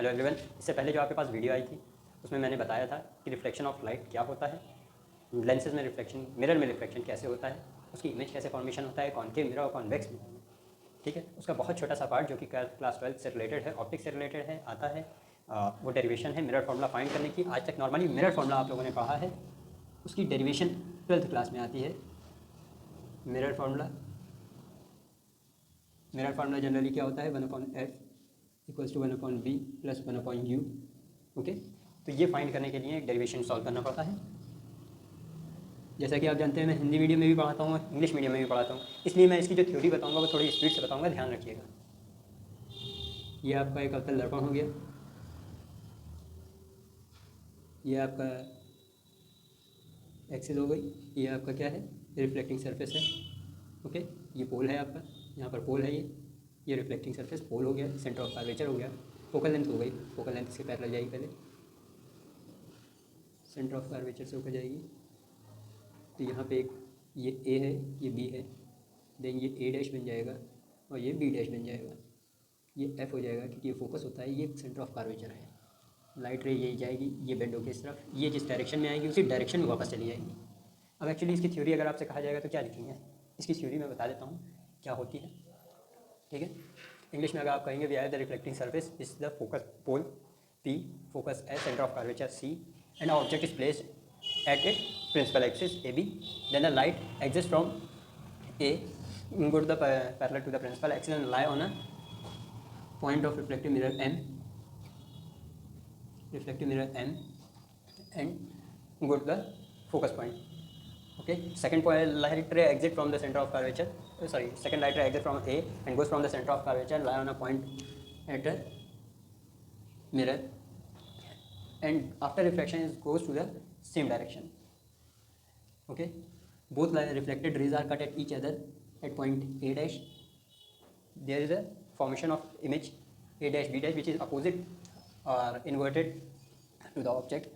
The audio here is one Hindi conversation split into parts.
हेलो एवरीवन, इससे पहले जो आपके पास वीडियो आई थी उसमें मैंने बताया था कि रिफ्लेक्शन ऑफ लाइट क्या होता है, लेंसेज में रिफ्लेक्शन, मिरर में रिफ्लेक्शन कैसे होता है, उसकी इमेज कैसे फॉर्मेशन होता है कॉनकेव मिरर और कॉन्वेक्स मिरर में। ठीक है, उसका बहुत छोटा सा पार्ट जो कि क्लास 12 से रिलेटेड है, ऑप्टिक्स से रिलेटेड है, आता है। वो डेरिवेशन है मिरर फार्मूला फाइंड करने की। आज तक नॉर्मली मिरर फार्मूला आप लोगों ने पढ़ा है, उसकी डेरिवेशन 12th क्लास में आती है। मिरर फार्मूला जनरली क्या होता है, 1/f equals to 1/b plus 1/u। Okay, तो ये फाइंड करने के लिए एक डेरिवेशन सॉल्व करना पड़ता है। जैसा कि आप जानते हैं मैं हिंदी मीडियम में भी पढ़ाता हूँ, इंग्लिश मीडियम में भी पढ़ाता हूँ, इसलिए मैं इसकी जो थ्योरी बताऊँगा वो थोड़ी स्पीड से बताऊँगा, ध्यान रखिएगा। ये आपका एक अवतल दर्पण हो गया, ये आपका एक्सिस हो गई, ये आपका क्या है, रिफ्लेक्टिंग सरफेस है। ओके, ये पोल है आपका, यहाँ पर पोल है, ये रिफ्लेक्टिंग सरफेस पोल हो गया, सेंटर ऑफ कर्वेचर हो गया, फोकल लेंथ हो गई, फोकल लेंथ इसके पैरेलल जाएगी, पहले सेंटर ऑफ कर्वेचर से होकर जाएगी। तो यहाँ पे एक ये ए है, ये बी है, देन ये ए डैश बन जाएगा और ये बी डैश बन जाएगा, ये एफ हो जाएगा क्योंकि ये फोकस होता है, ये सेंटर ऑफ कर्वेचर है। लाइट रे यही जाएगी, ये बेंड होकर इस तरफ, ये जिस डायरेक्शन में आएगी उसी डायरेक्शन में वापस चली जाएगी। अब एक्चुअली इसकी थ्योरी अगर आपसे कहा जाएगा तो क्या लिखेंगे, इसकी थ्योरी मैं बता देता हूँ क्या होती है। ठीक है, इंग्लिश में अगर आप कहेंगे we are the reflecting surface is the focus pole P, focus S, centre of curvature C, and object is placed at its principal axis AB, then the light exits from A, go to the parallel to the principal axis and lie on a point of reflective mirror M, and go to the focus point. Okay, second point, light ray exit from the center of curvature, second light ray exit from A and goes from the center of curvature and lie on a point at the mirror, and after reflection it goes to the same direction. Okay, both reflected rays are cut at each other at point A dash. There is a formation of image A dash B dash which is opposite or inverted to the object.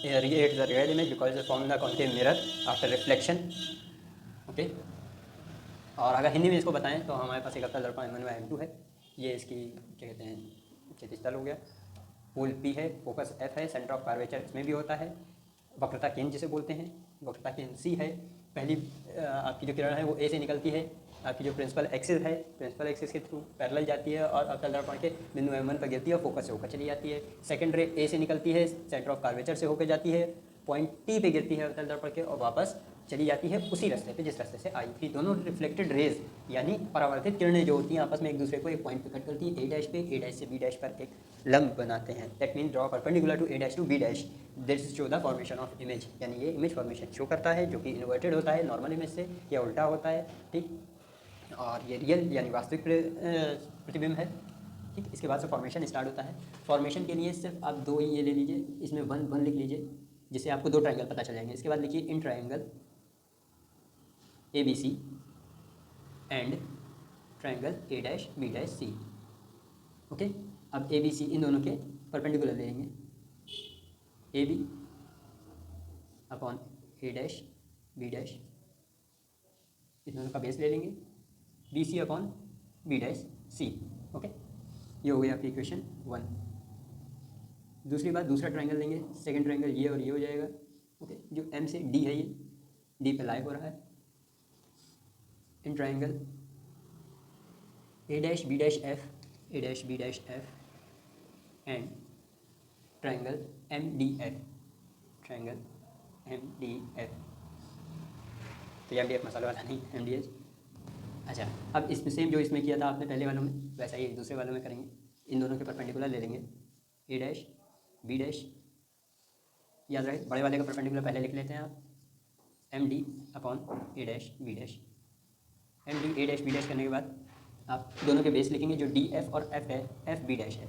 Here it is a real image because it is formed in the concave mirror after reflection. Okay, और अगर हिंदी में इसको बताएं तो हमारे पास एक अवतल दर्पण M1 व M2 है, ये इसकी क्या कहते हैं क्षैतिज तल हो गया, पोल P है, फोकस F है, सेंटर ऑफ कर्वेचर इसमें भी होता है, वक्रता केंद्र जिसे बोलते हैं, वक्रता केंद्र C है। पहली आपकी जो किरण है वो A से निकलती है, आपकी जो प्रिंसिपल एक्सिस है, प्रिंसिपल एक्सिस के थ्रू पैरेलल जाती है और अवतल दर्पण के बिंदु M1 पर गिरती है और फोकस से होकर चली जाती है। सेकंड रे A से निकलती है, सेंटर ऑफ कर्वेचर से होकर जाती है, पॉइंट T पे गिरती है अवतल दर्पण के और वापस चली जाती है उसी रास्ते पे जिस रास्ते से आई थी। दोनों रिफ्लेक्टेड रेज यानी परावर्तित किरणें जो होती हैं आपस में एक दूसरे को एक पॉइंट पे कट करती है, ए डैश पे, ए डैश से बी डैश पर एक लंब बनाते हैं। That mean draw perpendicular to A dash to B dash, this show the formation of image, यानी ये इमेज फॉर्मेशन शो करता है जो कि इन्वर्टेड होता है नॉर्मल इमेज से या उल्टा होता है। ठीक, और ये रियल यानी वास्तविक प्रतिबिंब है। ठीक, इसके बाद से फॉर्मेशन स्टार्ट होता है। फॉर्मेशन के लिए सिर्फ आप दो ही ये ले लीजिए, इसमें वन लिख लीजिए जिससे आपको दो ट्रायंगल पता चल जाएंगे। इसके बाद लिखिए in triangle ABC and triangle A dash B dash C। Okay, अब ABC इन दोनों के परपेंडिकुलर ले लेंगे, AB upon A dash B dash, इन दोनों का बेस ले लेंगे, BC upon B dash C। Okay, ये हो गया आपकी इक्वेशन 1। दूसरी बात, दूसरा ट्रायंगल लेंगे, सेकंड ट्रायंगल ये और ये हो जाएगा। ओके, जो M से D है, ये D पे लाई हो रहा है, in triangle A dash B dash F, A dash B dash F and triangle MDF, triangle MDF। तो ये MDF मसाला वाला नहीं, MDH। अच्छा, अब इसमें सेम जो इसमें किया था आपने पहले वालों में, वैसा ही दूसरे वालों में करेंगे। इन दोनों के परपेंडिकुलर ले लेंगे, A डैश B डैश, याद रहे बड़े वाले का परपेंडिकुलर पहले लिख लेते हैं आप, MD upon A dash B dash. MD A dash B dash करने के बाद आप दोनों के बेस लिखेंगे जो DF और F है, FB डैश है,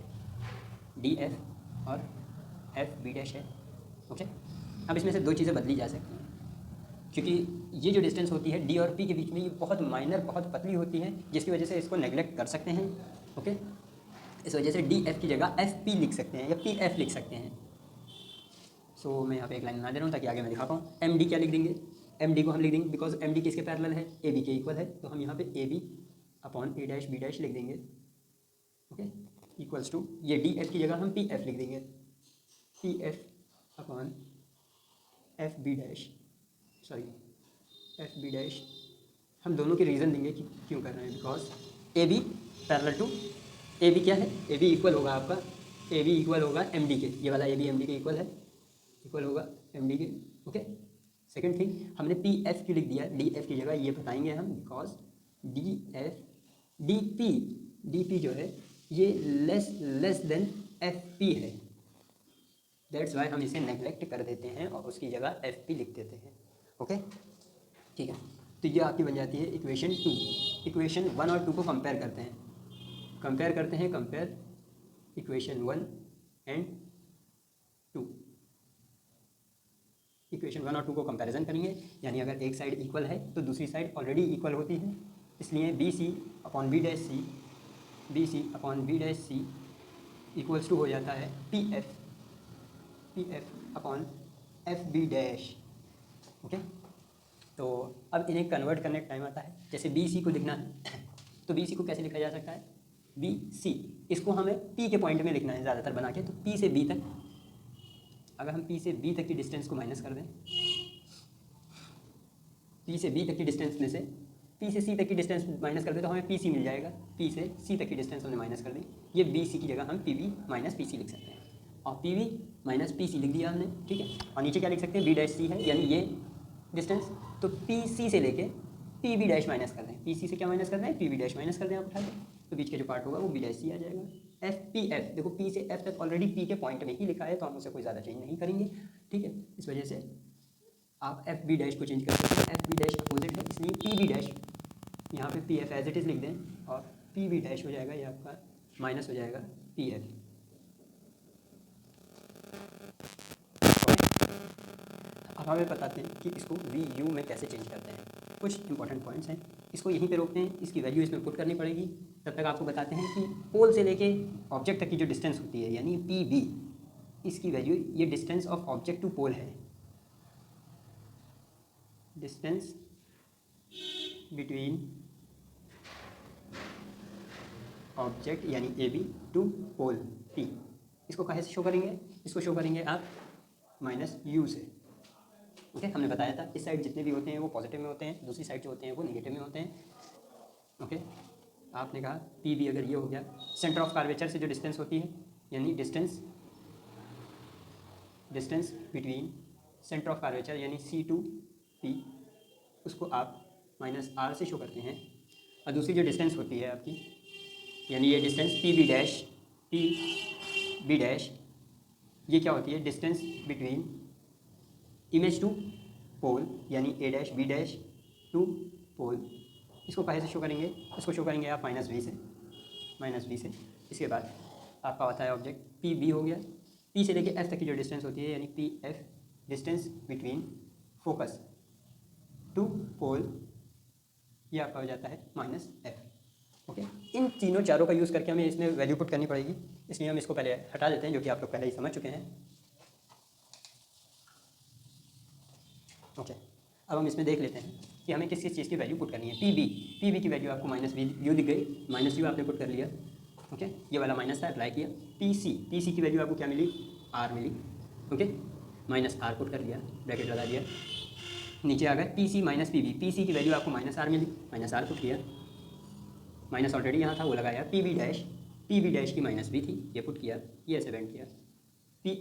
DF और FB डैश है। ओके, अब इसमें से दो चीज़ें बदली जा सकती हैं क्योंकि ये जो डिस्टेंस होती है D और P के बीच में, ये बहुत माइनर, बहुत पतली होती है जिसकी वजह से इसको नेगलेक्ट कर सकते हैं। ओके, इस वजह से DF की जगह FP लिख सकते हैं या PF लिख सकते हैं। सो मैं यहाँ पे एक लाइन बना दे रहा हूँ ताकि आगे मैं दिखा पाऊँ। MD क्या लिख देंगे, MD को हम लिख देंगे बिकॉज MD किसके पैरेलल है, AB के इक्वल है, तो हम यहाँ पे AB upon A dash B dash लिख देंगे। ओके, इक्वल्स टू, ये डी एफ की जगह हम पी एफ लिख देंगे, P F upon F B dash, sorry F B dash. हम दोनों के रीज़न देंगे कि क्यों कर रहे हैं, because A B parallel to, A B क्या है, ए बी इक्वल होगा आपका, ए बी इक्वल होगा एम डी के, ये वाला ए बी एम डी के इक्वल है, इक्वल होगा एम डी के। ओके, सेकेंड थिंग हमने पी एफ क्यों लिख दिया, डी एफ की जगह, ये बताएंगे हम, because D F D P जो है ये लेस देन एफ पी है, दैट्स वाई हम इसे नेगलेक्ट कर देते हैं और उसकी जगह एफ पी लिख देते हैं। ओके ठीक है, तो ये आपकी बन जाती है इक्वेशन 2। इक्वेशन 1 और 2 को कंपेयर करते हैं, कंपेयर इक्वेशन 1 एंड 2। इक्वेशन 1 और 2 को कंपैरिजन करेंगे, यानी अगर एक साइड इक्वल है तो दूसरी साइड ऑलरेडी इक्वल होती है, इसलिए B C upon B dash C, B C upon B dash C equals to हो जाता है P F upon F B dash. Okay, तो अब इन्हें कन्वर्ट करने का टाइम आता है। जैसे बी सी को लिखना है तो बी सी को कैसे लिखा जा सकता है, बी सी, इसको हमें पी के पॉइंट में लिखना है ज़्यादातर बना के, तो पी से बी तक, अगर हम पी से बी तक की डिस्टेंस को माइनस कर दें, पी से बी तक की डिस्टेंस में से पी से सी तक की डिस्टेंस माइनस कर दें तो हमें पी सी मिल जाएगा, पी से सी तक की डिस्टेंस हमने माइनस कर दी, ये बी सी की जगह हम P B minus P C लिख सकते हैं, और P B minus P C लिख दिया हमने। ठीक है, और नीचे क्या लिख सकते हैं, बी डैश सी है, यानी ये डिस्टेंस, तो पी सी से लेके पी बी डैश माइनस कर दें, पी सी से क्या माइनस कर दें, पी बी डैश माइनस कर दें, आप उठा दें, तो बीच के जो पार्ट होगा वो बी डैश सी आ जाएगा। एफ पी एफ, देखो पी से एफ तक ऑलरेडी पी के पॉइंट में ही लिखा है तो हम उसे कोई ज़्यादा चेंज नहीं करेंगे। ठीक है, इस वजह से आप एफ बी डैश को चेंज कर सकते हैं, एफ बी डैश अपोजिट है इसलिए पी बी डैश, यहाँ पे P F as it is लिख दें और पी बी डैश हो जाएगा, ये आपका माइनस हो जाएगा पी एफ। अब हमें बताते हैं कि इसको वी यू में कैसे चेंज करते हैं। कुछ इंपॉर्टेंट पॉइंट्स हैं, इसको यहीं पे रोकते हैं, इसकी वैल्यू इसमें पुट करनी पड़ेगी। तब तक आपको बताते हैं कि पोल से लेके ऑब्जेक्ट तक की जो डिस्टेंस होती है, यानी पी बी, इसकी वैल्यू, ये distance of object to pole है, डिस्टेंस बिटवीन ऑब्जेक्ट यानी A B to pole P. इसको कहाँ से शो करेंगे, इसको शो करेंगे आप माइनस यू से। ओके, हमने बताया था इस साइड जितने भी होते हैं वो पॉजिटिव में होते हैं, दूसरी साइड जो होते हैं वो नेगेटिव में होते हैं। ओके, आपने कहा पी बी अगर ये हो गया, सेंटर ऑफ कार्वेचर से जो डिस्टेंस होती है, यानी distance between centre of curvature यानी सी टू पी, उसको आप माइनस आर से शो करते हैं। और दूसरी जो डिस्टेंस होती है आपकी, यानी ये डिस्टेंस पी बी डैश, ये क्या होती है, डिस्टेंस बिटवीन इमेज टू पोल यानी ए डैश बी डैश टू पोल। इसको कैसे शो करेंगे, इसको शो करेंगे आप माइनस वी से। इसके बाद आपका होता है ऑब्जेक्ट पी बी हो गया, पी से लेके एफ तक की जो डिस्टेंस होती है यानी P F, distance between focus to pole, ये आपका हो जाता है माइनस एफ। ओके, इन तीनों चारों का यूज़ करके हमें इसमें वैल्यू पुट करनी पड़ेगी, इसलिए हम इसको पहले हटा देते हैं, जो कि आप लोग पहले ही समझ चुके हैं। ओके, अब हम इसमें देख लेते हैं कि हमें किस किस चीज़ की वैल्यू पुट करनी है। पी बी की वैल्यू आपको माइनस यू दिख गई, माइनस यू आपने पुट कर लिया। ओके, ये वाला माइनस था, अप्लाई किया। पी सी की वैल्यू आपको क्या मिली, आर मिली। ओके, माइनस आर पुट कर लिया, ब्रैकेट लगा दिया, नीचे आ गए P C minus P C की वैल्यू आपको माइनस आर मिली, माइनस आर पुट किया, माइनस ऑलरेडी यहाँ था वो लगाया, पी बी डैश की माइनस बी थी, ये पुट किया, ये ऐसे बेंड किया, पी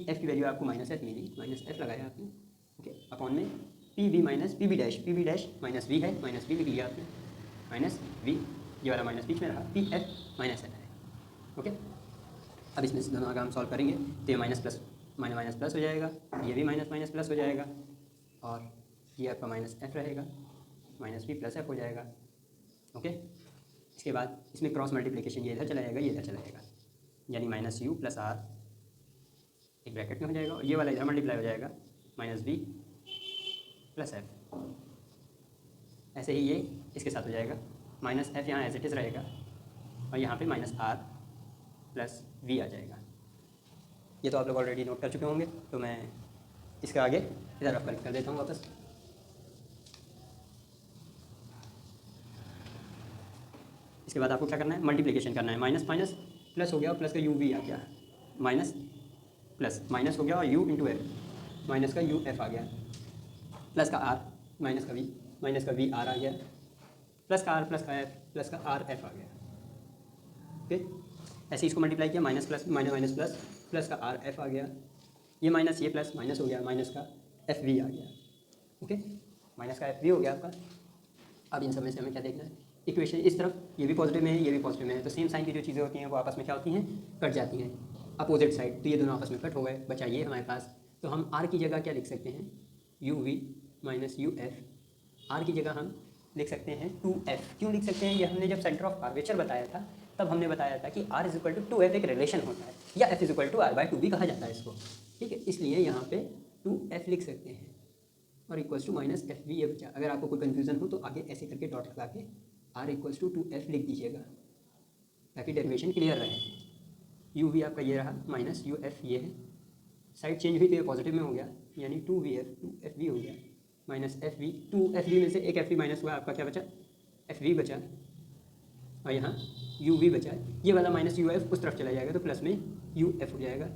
एफ की वैल्यू आपको माइनस एफ मिली, माइनस एफ लगाया आपने। ओके, अपॉन में P B minus P B dash minus V है, माइनस वी लिख लिया आपने, माइनस वी, ये वाला माइनस बीच में रहा, पी एफ माइनस एफ है। ओके, अब इसमें से दोनों अगर हम सॉल्व करेंगे तो ये माइनस प्लस हो जाएगा, ये भी माइनस प्लस हो जाएगा, और ये आपका माइनस एफ रहेगा, माइनस बी प्लस एफ हो जाएगा। ओके, इसके बाद इसमें क्रॉस मल्टीप्लिकेशन, ये इधर चला जाएगा, ये इधर चला जाएगा, यानी माइनस यू प्लस आर एक ब्रैकेट में हो जाएगा, और ये वाला इधर मल्टीप्लाई हो जाएगा, माइनस बी प्लस एफ। ऐसे ही ये इसके साथ हो जाएगा, माइनस एफ यहाँ एज इट इज़ रहेगा, और यहाँ पे माइनस आर प्लस वी आ जाएगा। ये तो आप लोग ऑलरेडी नोट कर चुके होंगे, तो मैं इसके आगे इधर रफ कर देता हूँ वापस। इसके बाद आपको क्या करना है, मल्टीप्लिकेशन करना है, माइनस प्लस हो गया और प्लस का यू वी आ गया, माइनस प्लस माइनस हो गया और यू इंटू एफ, माइनस का यू एफ आ गया, प्लस का आर माइनस का वी, माइनस का वी आर आ गया, प्लस का आर प्लस का एफ, प्लस का आर एफ आ गया। ओके, ऐसे इसको मल्टीप्लाई किया, minus plus minus minus plus, plus का आर एफ आ गया, ये माइनस ये प्लस माइनस हो गया, माइनस का एफ वी आ गया। ओके, माइनस का एफ वी हो गया आपका। अब इन सब में से हमें क्या देखना है, इक्वेशन इस तरफ ये भी पॉजिटिव में है, ये भी पॉजिटिव में है, तो सेम साइन की जो चीज़ें होती हैं वो आपस में क्या होती हैं, कट जाती हैं, अपोजिट साइड, तो ये दोनों आपस में कट हो गए, बचा ये हमारे पास। तो हम आर की जगह क्या लिख सकते हैं, U V minus U F, R की जगह हम लिख सकते हैं 2f। क्यों लिख सकते हैं, ये हमने जब सेंटर ऑफ कर्वेचर बताया था तब हमने बताया था कि r is equal to 2f एक रिलेशन होता है, या f is equal to r by 2 भी कहा जाता है इसको, ठीक है। इसलिए यहाँ पे 2f लिख सकते हैं और equals to minus F V ये बचा। अगर आपको कोई कन्फ्यूजन हो तो आगे ऐसे करके डॉट लगा के r इक्वल्स टू 2f लिख दीजिएगा ताकि डेरिवेशन क्लियर रहे। यू वी आपका ये रहा, माइनस यू एफ ये है, साइड चेंज हुई तो ये पॉजिटिव में हो गया, यानी 2f वी हो गया, minus F we, 2f we में से एक एफ वी माइनस हुआ, आपका क्या बचा, एफ वी बचा, और यहाँ यू वी बचा है, ये वाला माइनस यू एफ उस तरफ चला जाएगा तो प्लस में यू एफ हो जाएगा।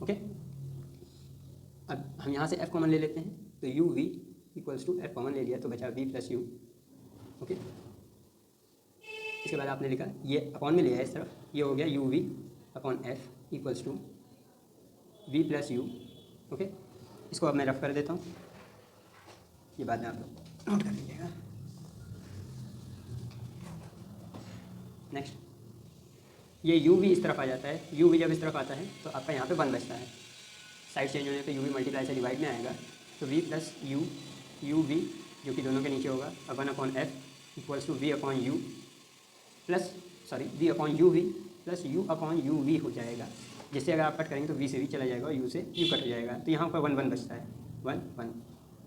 ओके, अब हम यहाँ से एफ कॉमन ले लेते हैं, तो U V equals to F common ले लिया तो बचा वी प्लस यू। ओके, इसके बाद आपने लिखा ये अपॉन में लिया है इस तरफ, ये हो गया U V upon F equals to V plus U. Okay, इसको अब मैं रफ कर देता हूँ, ये बाद में आप लोग नोट कर लीजिएगा। नेक्स्ट, ये यू वी इस तरफ आ जाता है, यू वी जब इस तरफ आता है तो आपका यहाँ पे 1 बचता है, साइड चेंज होने पे यू वी मल्टीप्लाई से डिवाइड में आएगा, तो वी प्लस यू वी जो कि दोनों के नीचे होगा, अब 1 upon F equals to V upon U plus V upon U V plus U upon U V हो जाएगा, जिससे अगर आप कट करेंगे तो वी से वी चला जाएगा और यू से यू कट हो जाएगा, तो यहाँ पर 1 1 बचता है, 1 1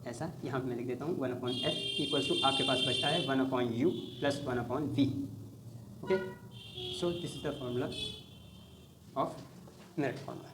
ऐसा यहाँ पे मैं लिख देता हूँ 1 अपॉन एफ इक्वल्स टू आपके पास बचता है 1 upon U plus 1 upon V. Okay, so this is the formula of merit formula.